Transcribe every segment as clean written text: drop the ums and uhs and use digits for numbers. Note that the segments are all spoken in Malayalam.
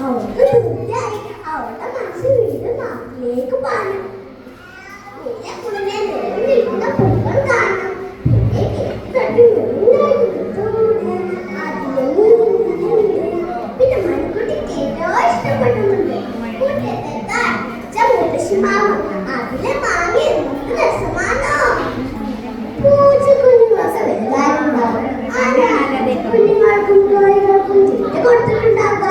അവൾക്ക് തൃപ്തിയായി. അവളുടെ മനസ്സ് വീണ്ടും നാട്ടിലേക്ക് പാഞ്ഞു. വീഴുന്ന പൂക്കൾ കാണണം. പിന്നെ കേട്ടിട്ട് പിന്നെ മണിക്കുട്ടിക്ക് ഏറ്റവും ഇഷ്ടപ്പെടുന്നുണ്ട് മുത്തശ്ശിമാവ്. അതിലെ മാങ്ങ എന്ത് രസമാണോ. പൂച്ചക്കുഞ്ഞുങ്ങളൊക്കെ വലുതായിട്ടുണ്ടാവും. കുഞ്ഞുങ്ങൾക്കും കോഴികൾക്കും ചുറ്റി കൊടുത്തിട്ടുണ്ടാവുക.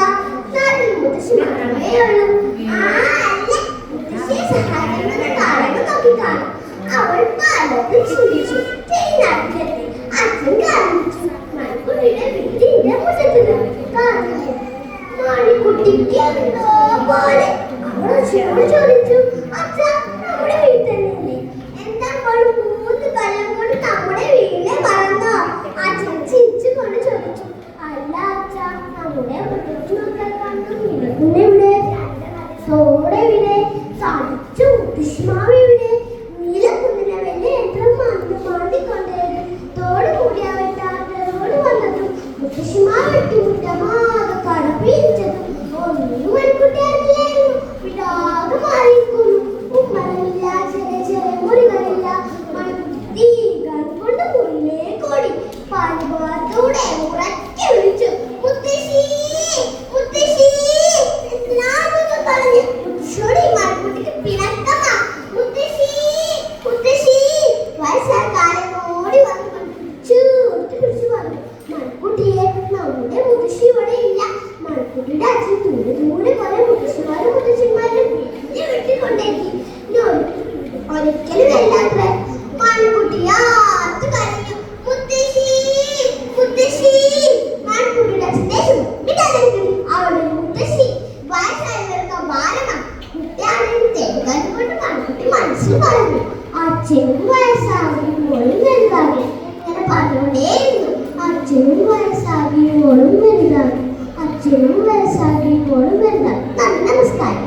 നാട്ടിൽ മുത്തശ്ശി മാത്രമേ ഉള്ളൂ. മുത്തശ്ശിയെ സഹായിക്കുന്നത് കാണുന്നു നോക്കിക്കാണും. അവൾ പലതും ചിന്തിച്ചു. നാട്ടിലെത്തി അച്ഛൻ കാണിച്ചു. മണിക്കുട്ടിയുടെ വീടിന്റെ മുറ്റത്ത് മണിക്കുട്ടിക്ക് എന്തോ പോലെ. അവൾ അച്ഛനോട് ചോദിച്ചു, അച്ഛാ നമ്മുടെ വീട്ടിൽ തന്നെയല്ലേ? എന്താ അവൾ 3 കൊല്ലം കൊണ്ട് നമ്മുടെ വീടിനെ മറന്നോ? അച്ഛൻ ചിരിച്ചുകൊണ്ട് ചോദിച്ചു. അല്ല അച്ഛാ, നമ്മുടെ ഇവിടെ സോടെ ഇവിടെ സാധിച്ചു. മുത്തശ്ശിമാവ് ഇവിടെ നീലക്കുന്നിനെ വലിയ യന്ത്രം മാന്തിക്കൊണ്ടേത്. തോട് കൂടിയ വെട്ടാറോട് വന്നതും മുത്തശ്ശിമാവ് വെട്ടിമുറ്റമാകെ കടപ്പിടിച്ചതും ഒന്നും മണിക്കുട്ടിയായിരുന്നില്ലായിരുന്നു. വിടാതെ മാറിയിരിക്കുന്നു. ഉമ്മരമില്ല, ചെറിയ ചെറിയ മുറികളില്ല. മണിക്കുട്ടി കൊണ്ട് മുറിയിലേക്ക് ഓടി. പാലുഭാഗത്തൂടെ ഉറക്കെ വിളിച്ചു, മുത്തശ്ശി മുത്തശ്ശി എന്നൊക്കെ പറഞ്ഞ്. മുത്തശ്ശിയോട് ഈ മണിക്കുട്ടിക്ക് പിണക്കമാ. മുത്തശ്ശി മുത്തശ്ശി വയസ്സാക്കാരൻ ഓടി വന്നു പിടിച്ചു പറഞ്ഞു, മണിക്കുട്ടിയെ നമ്മുടെ മുത്തശ്ശി ഇവിടെ ഇല്ല. മണിക്കുട്ടിയുടെ അച്ഛൻ ദൂരെ ദൂരെ കുറെ മുത്തശ്ശിമാരും മുത്തശ്ശിമാരും വെട്ടിക്കൊണ്ടേക്ക്. ഒരിക്കലും വല്ലാത്തവർ. മണിക്കുട്ടി ആർത്ത് കരഞ്ഞു, മുത്തശ്ശി മുത്തശ്ശി. മണിക്കുട്ടിയുടെ അച്ഛൻ അവളുടെ മുത്തശ്ശി വയസ്സായവർക്ക് ഭാരമാണ്. കുട്ടിയാണെങ്കിൽ തേങ്ങ കൊണ്ട് മണിക്കുട്ടി മനസ്സിൽ പറഞ്ഞു. അച്ഛനും വയസ്സാകുമ്പോഴും വലുതാകും. ഇങ്ങനെ പറഞ്ഞോണ്ടേയിരുന്നു. അച്ഛനും വയസ്സാകുമ്പോഴും വലുതാകും. അച്ഛനും വയസ്സാകുമ്പോഴും വലുതാകും. നന്ദി, നമസ്കാരം.